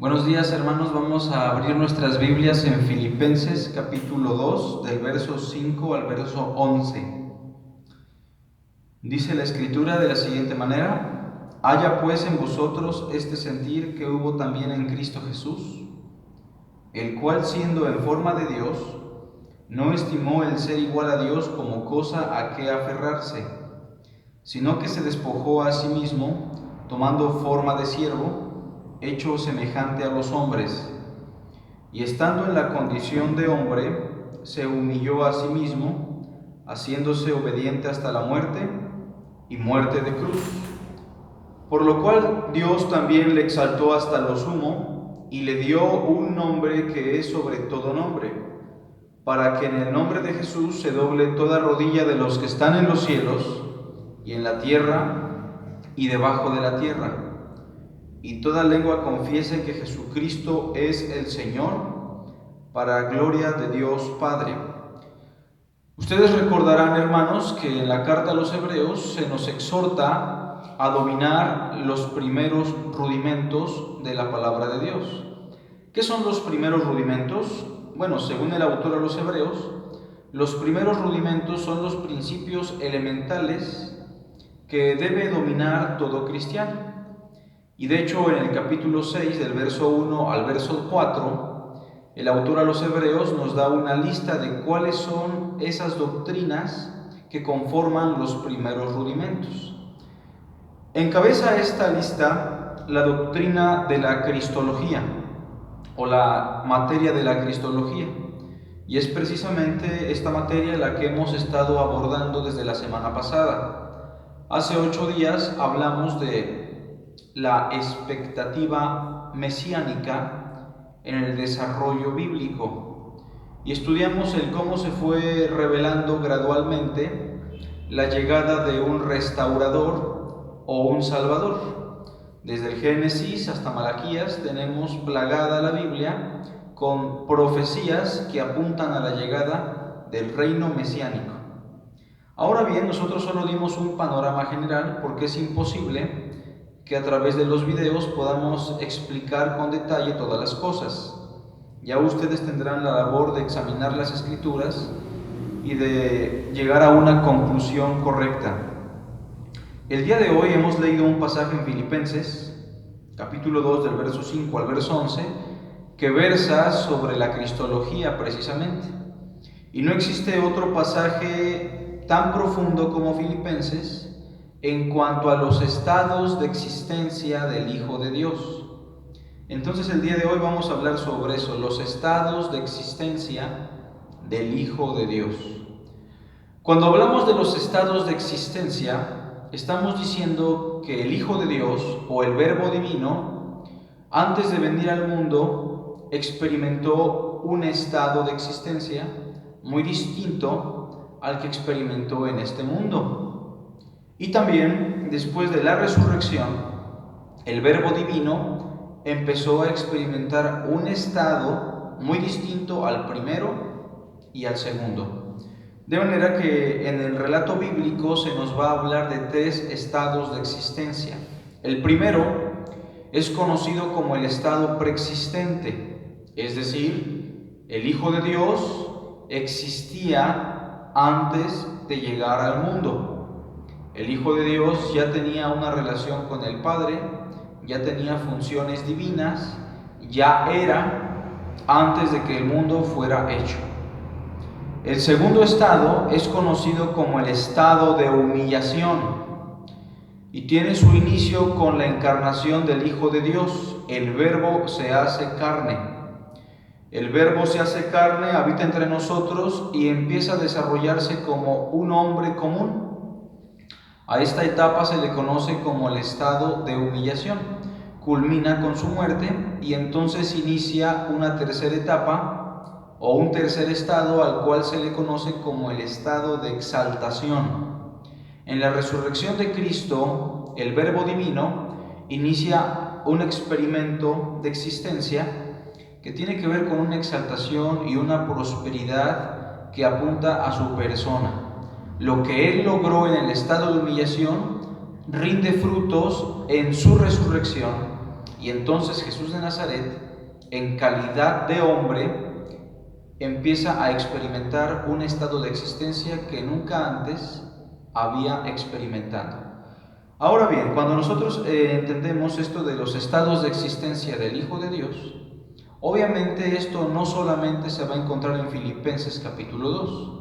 Buenos días, hermanos. Vamos a abrir nuestras Biblias en Filipenses capítulo 2, del verso 5 al verso 11. Dice la Escritura de la siguiente manera: haya pues en vosotros este sentir que hubo también en Cristo Jesús, el cual, siendo en forma de Dios, no estimó el ser igual a Dios como cosa a que aferrarse, sino que se despojó a sí mismo, tomando forma de siervo, hecho semejante a los hombres, y estando en la condición de hombre, se humilló a sí mismo, haciéndose obediente hasta la muerte, y muerte de cruz. Por lo cual Dios también le exaltó hasta lo sumo, y le dio un nombre que es sobre todo nombre, para que en el nombre de Jesús se doble toda rodilla de los que están en los cielos, y en la tierra, y debajo de la tierra, y toda lengua confiese que Jesucristo es el Señor, para gloria de Dios Padre. Ustedes recordarán, hermanos, que en la carta a los Hebreos se nos exhorta a dominar los primeros rudimentos de la palabra de Dios. ¿Qué son los primeros rudimentos? Bueno, según el autor a los Hebreos, los primeros rudimentos son los principios elementales que debe dominar todo cristiano. Y de hecho, en el capítulo 6, del verso 1 al verso 4, el autor a los Hebreos nos da una lista de cuáles son esas doctrinas que conforman los primeros rudimentos. Encabeza esta lista la doctrina de la cristología, o la materia de la cristología, y es precisamente esta materia la que hemos estado abordando desde la semana pasada. Hace 8 días hablamos de la expectativa mesiánica en el desarrollo bíblico y estudiamos el cómo se fue revelando gradualmente la llegada de un restaurador o un salvador. Desde el Génesis hasta Malaquías tenemos plagada la Biblia con profecías que apuntan a la llegada del reino mesiánico. Ahora bien, nosotros solo dimos un panorama general porque es imposible que a través de los videos podamos explicar con detalle todas las cosas. Ya ustedes tendrán la labor de examinar las Escrituras y de llegar a una conclusión correcta. El día de hoy hemos leído un pasaje en Filipenses, capítulo 2, del verso 5 al verso 11, que versa sobre la cristología precisamente. Y no existe otro pasaje tan profundo como Filipenses en cuanto a los estados de existencia del Hijo de Dios. Entonces el día de hoy vamos a hablar sobre eso, los estados de existencia del Hijo de Dios. Cuando hablamos de los estados de existencia, estamos diciendo que el Hijo de Dios, o el Verbo Divino, antes de venir al mundo, experimentó un estado de existencia muy distinto al que experimentó en este mundo. Y también, después de la resurrección, el Verbo Divino empezó a experimentar un estado muy distinto al primero y al segundo. De manera que en el relato bíblico se nos va a hablar de 3 estados de existencia. El primero es conocido como el estado preexistente, es decir, el Hijo de Dios existía antes de llegar al mundo. El Hijo de Dios ya tenía una relación con el Padre, ya tenía funciones divinas, ya era antes de que el mundo fuera hecho. El segundo estado es conocido como el estado de humillación y tiene su inicio con la encarnación del Hijo de Dios. El Verbo se hace carne. El Verbo se hace carne, habita entre nosotros y empieza a desarrollarse como un hombre común. A esta etapa se le conoce como el estado de humillación. Culmina con su muerte y entonces inicia una tercera etapa o un tercer estado al cual se le conoce como el estado de exaltación. En la resurrección de Cristo, el Verbo Divino inicia un experimento de existencia que tiene que ver con una exaltación y una prosperidad que apunta a su persona. Lo que Él logró en el estado de humillación rinde frutos en su resurrección Y entonces Jesús de Nazaret, en calidad de hombre, empieza a experimentar un estado de existencia que nunca antes había experimentado. Ahora bien, cuando nosotros entendemos esto de los estados de existencia del Hijo de Dios, obviamente esto no solamente se va a encontrar en Filipenses capítulo 2.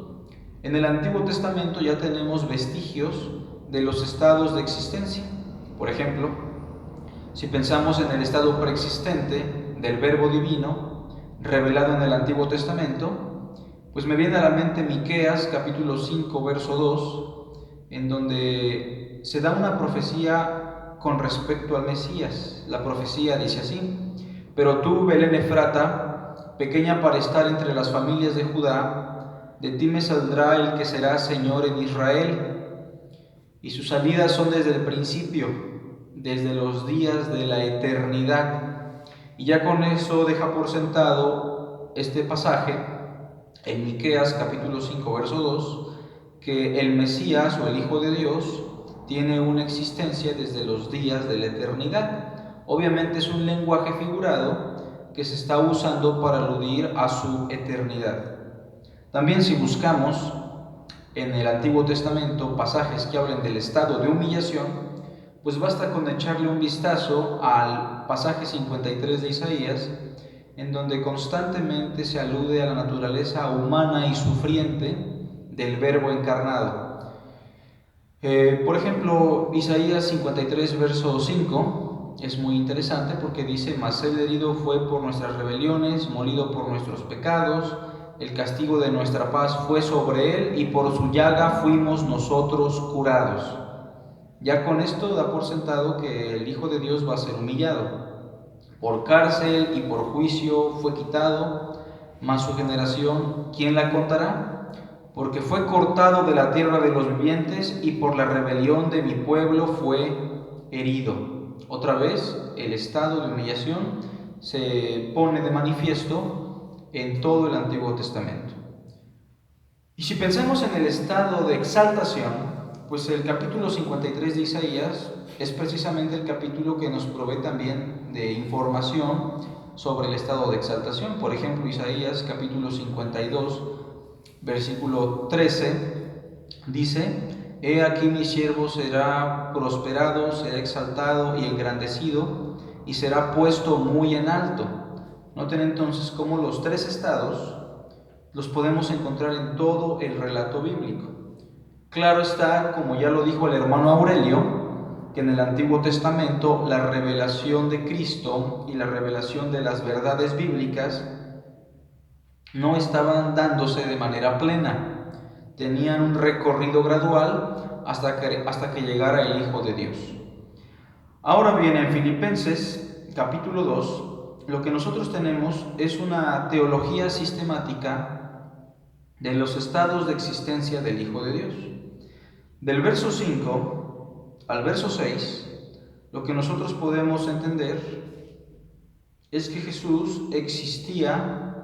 En el Antiguo Testamento ya tenemos vestigios de los estados de existencia. Por ejemplo, si pensamos en el estado preexistente del Verbo Divino revelado en el Antiguo Testamento, pues me viene a la mente Miqueas capítulo 5 verso 2, en donde se da una profecía con respecto al Mesías. La profecía dice así: pero tú, Belén Efrata, pequeña para estar entre las familias de Judá, de ti me saldrá el que será Señor en Israel, y sus salidas son desde el principio, desde los días de la eternidad. Y ya con eso deja por sentado este pasaje en Miqueas capítulo 5 verso 2, que el Mesías o el Hijo de Dios tiene una existencia desde los días de la eternidad. Obviamente es un lenguaje figurado que se está usando para aludir a su eternidad. También si buscamos en el Antiguo Testamento pasajes que hablen del estado de humillación, pues basta con echarle un vistazo al pasaje 53 de Isaías, en donde constantemente se alude a la naturaleza humana y sufriente del Verbo encarnado. Por ejemplo, Isaías 53 verso 5 es muy interesante porque dice: mas él herido fue por nuestras rebeliones, molido por nuestros pecados, el castigo de nuestra paz fue sobre él, y por su llaga fuimos nosotros curados. Ya con esto da por sentado que el Hijo de Dios va a ser humillado. Por cárcel y por juicio fue quitado, mas su generación, ¿quién la contará? Porque fue cortado de la tierra de los vivientes, y por la rebelión de mi pueblo fue herido. Otra vez, el estado de humillación se pone de manifiesto en todo el Antiguo Testamento. Y si pensamos en el estado de exaltación, pues el capítulo 53 de Isaías es precisamente el capítulo que nos provee también de información sobre el estado de exaltación. Por ejemplo, Isaías capítulo 52, versículo 13, dice: he aquí mi siervo será prosperado, será exaltado y engrandecido, y será puesto muy en alto. Noten entonces cómo los tres estados los podemos encontrar en todo el relato bíblico. Claro está, como ya lo dijo el hermano Aurelio, que en el Antiguo Testamento la revelación de Cristo y la revelación de las verdades bíblicas no estaban dándose de manera plena. Tenían un recorrido gradual hasta que llegara el Hijo de Dios. Ahora bien, en Filipenses capítulo 2, lo que nosotros tenemos es una teología sistemática de los estados de existencia del Hijo de Dios. Del verso 5 al verso 6, lo que nosotros podemos entender es que Jesús existía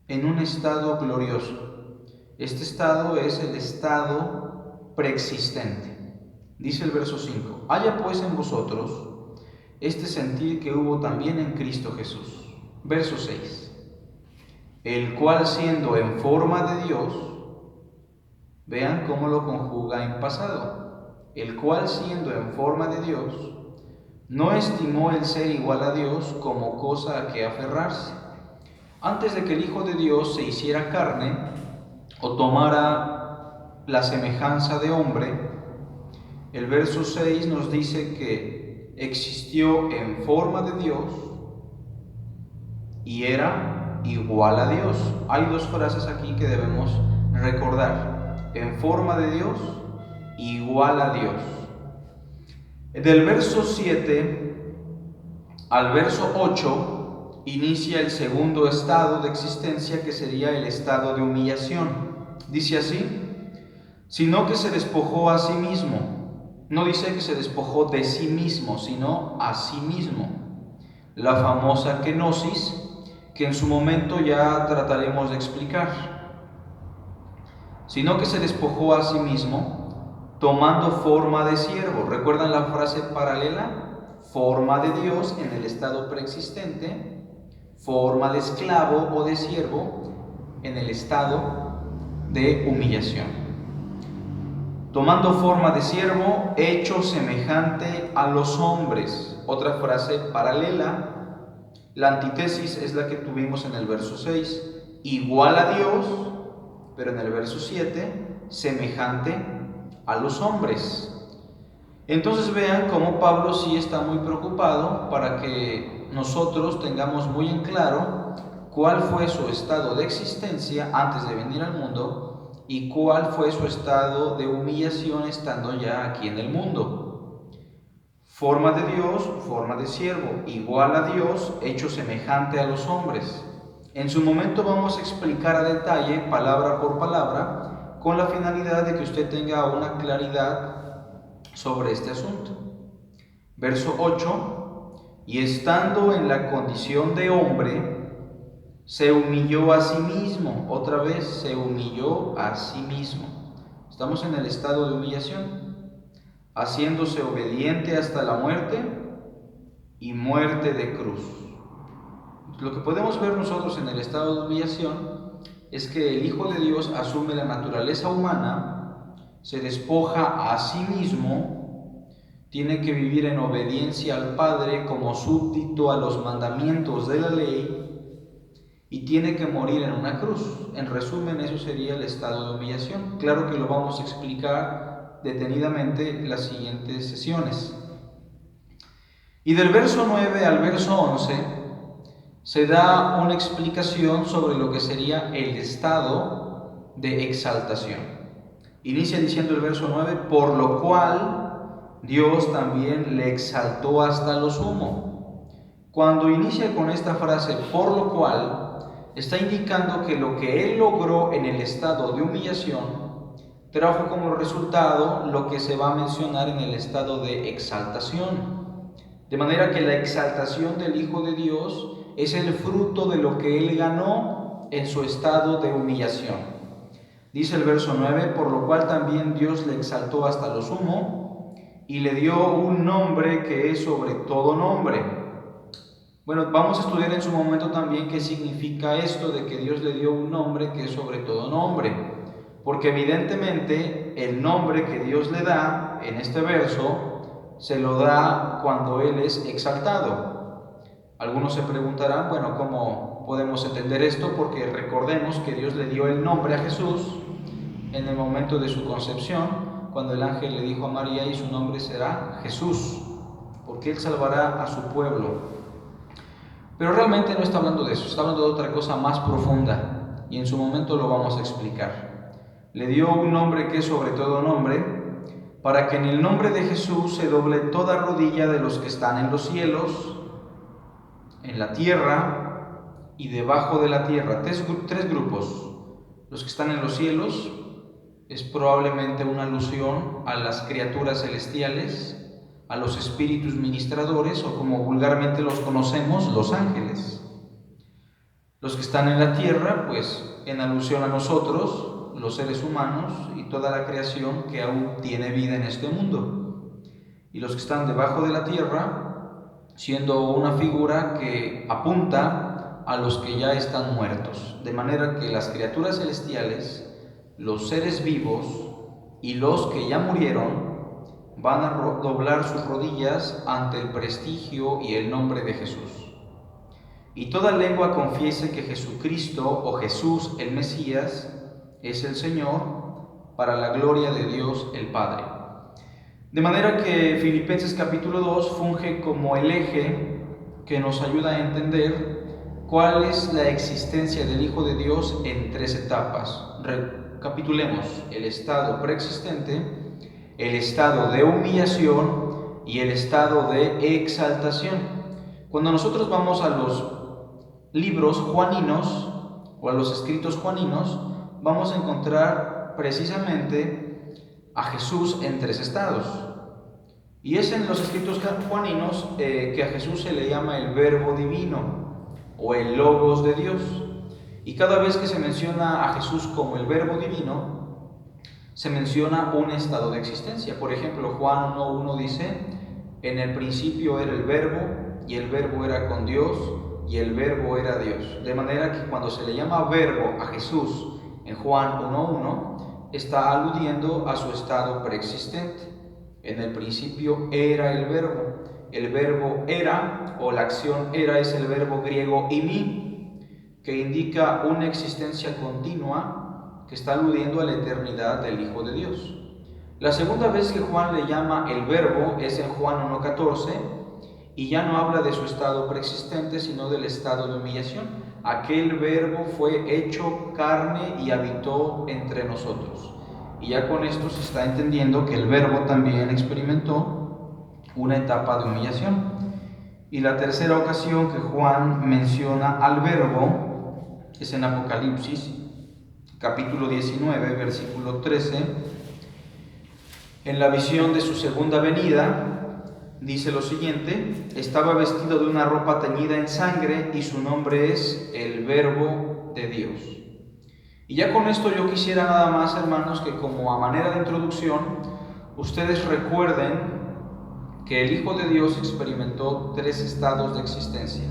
en un estado glorioso. Este estado es el estado preexistente. Dice el verso 5: haya pues en vosotros este sentir que hubo también en Cristo Jesús. Verso 6: el cual siendo en forma de Dios, vean cómo lo conjuga en pasado, el cual siendo en forma de Dios, no estimó el ser igual a Dios como cosa a que aferrarse. Antes de que el Hijo de Dios se hiciera carne o tomara la semejanza de hombre, el verso 6 nos dice que existió en forma de Dios y era igual a Dios. Hay dos frases aquí que debemos recordar: en forma de Dios, igual a Dios. Del verso 7 al verso 8 inicia el segundo estado de existencia, que sería el estado de humillación. Dice así: sino que se despojó a sí mismo. No dice que se despojó de sí mismo, sino a sí mismo. La famosa kenosis, que en su momento ya trataremos de explicar. Sino que se despojó a sí mismo, tomando forma de siervo. ¿Recuerdan la frase paralela? forma de Dios en el estado preexistente, forma de esclavo o de siervo en el estado de humillación. Tomando forma de siervo, hecho semejante a los hombres. Otra frase paralela, la antítesis es la que tuvimos en el verso 6, igual a Dios, pero en el verso 7, semejante a los hombres. Entonces vean cómo Pablo sí está muy preocupado para que nosotros tengamos muy en claro cuál fue su estado de existencia antes de venir al mundo y cuál fue su estado de humillación estando ya aquí en el mundo. Forma de Dios, forma de siervo, igual a Dios, hecho semejante a los hombres. En su momento vamos a explicar a detalle, palabra por palabra, con la finalidad de que usted tenga una claridad sobre este asunto. Verso 8, y estando en la condición de hombre, se humilló a sí mismo. Otra vez, se humilló a sí mismo. Estamos en el estado de humillación, haciéndose obediente hasta la muerte y muerte de cruz. Lo que podemos ver nosotros en el estado de humillación es que el Hijo de Dios asume la naturaleza humana, se despoja a sí mismo, tiene que vivir en obediencia al Padre como súbdito a los mandamientos de la ley y tiene que morir en una cruz. En resumen, eso sería el estado de humillación. Claro que lo vamos a explicar detenidamente en las siguientes sesiones. Y del verso 9 al verso 11 se da una explicación sobre lo que sería el estado de exaltación. Inicia diciendo el verso 9, por lo cual Dios también le exaltó hasta lo sumo. Cuando inicia con esta frase, por lo cual, está indicando que lo que Él logró en el estado de humillación trajo como resultado lo que se va a mencionar en el estado de exaltación. De manera que la exaltación del Hijo de Dios es el fruto de lo que Él ganó en su estado de humillación. Dice el verso 9, por lo cual también Dios le exaltó hasta lo sumo y le dio un nombre que es sobre todo nombre. Bueno, vamos a estudiar en su momento también qué significa esto de que Dios le dio un nombre que es sobre todo nombre. Porque evidentemente el nombre que Dios le da en este verso se lo da cuando Él es exaltado. Algunos se preguntarán, bueno, ¿cómo podemos entender esto? Porque recordemos que Dios le dio el nombre a Jesús en el momento de su concepción, cuando el ángel le dijo a María, y su nombre será Jesús, porque Él salvará a su pueblo. Pero realmente no está hablando de eso, está hablando de otra cosa más profunda, y en su momento lo vamos a explicar. Le dio un nombre que es sobre todo nombre, para que en el nombre de Jesús se doble toda rodilla de los que están en los cielos, en la tierra y debajo de la tierra. Tres grupos. Los que están en los cielos es probablemente una alusión a las criaturas celestiales, a los espíritus ministradores, o como vulgarmente los conocemos, los ángeles. Los que están en la tierra, pues en alusión a nosotros, los seres humanos y toda la creación que aún tiene vida en este mundo. Y los que están debajo de la tierra, siendo una figura que apunta a los que ya están muertos. De manera que las criaturas celestiales, los seres vivos y los que ya murieron van a doblar sus rodillas ante el prestigio y el nombre de Jesús. Y toda lengua confiese que Jesucristo o Jesús el Mesías es el Señor, para la gloria de Dios el Padre. De manera que Filipenses capítulo 2 funge como el eje que nos ayuda a entender cuál es la existencia del Hijo de Dios en tres etapas. Recapitulemos: el estado preexistente, el estado de humillación y el estado de exaltación. Cuando nosotros vamos a los libros juaninos o a los escritos juaninos, vamos a encontrar precisamente a Jesús en tres estados. Y es en los escritos juaninos que a Jesús se le llama el Verbo Divino o el Logos de Dios. Y cada vez que se menciona a Jesús como el Verbo Divino, se menciona un estado de existencia. Por ejemplo, Juan 1.1 dice En el principio era el Verbo, y el Verbo era con Dios, y el Verbo era Dios. De manera que cuando se le llama Verbo a Jesús en Juan 1:1, está aludiendo a su estado preexistente. En el principio era el Verbo. El verbo era, o la acción era, es el verbo griego imi, que indica una existencia continua que está aludiendo a la eternidad del Hijo de Dios. La segunda vez que Juan le llama el Verbo es en Juan 1:14, y ya no habla de su estado preexistente, sino del estado de humillación. Aquel Verbo fue hecho carne y habitó entre nosotros. Y ya con esto se está entendiendo que el Verbo también experimentó una etapa de humillación. Y la tercera ocasión que Juan menciona al Verbo es en Apocalipsis, capítulo 19, versículo 13. En la visión de su segunda venida, dice lo siguiente: estaba vestido de una ropa teñida en sangre, y su nombre es el Verbo de Dios. Y ya con esto yo quisiera nada más, hermanos, que como a manera de introducción, ustedes recuerden que el Hijo de Dios experimentó tres estados de existencia.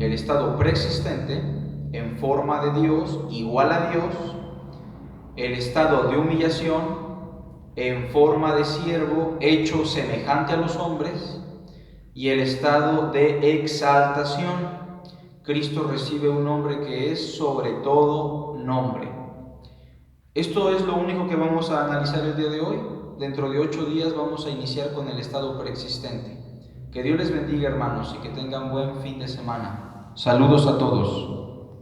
El estado preexistente, en forma de Dios, igual a Dios. El estado de humillación, en forma de siervo, hecho semejante a los hombres. Y el estado de exaltación. Cristo recibe un nombre que es sobre todo nombre. Esto es lo único que vamos a analizar el día de hoy. Dentro de 8 días vamos a iniciar con el estado preexistente. Que Dios les bendiga, hermanos, y que tengan buen fin de semana. Saludos a todos.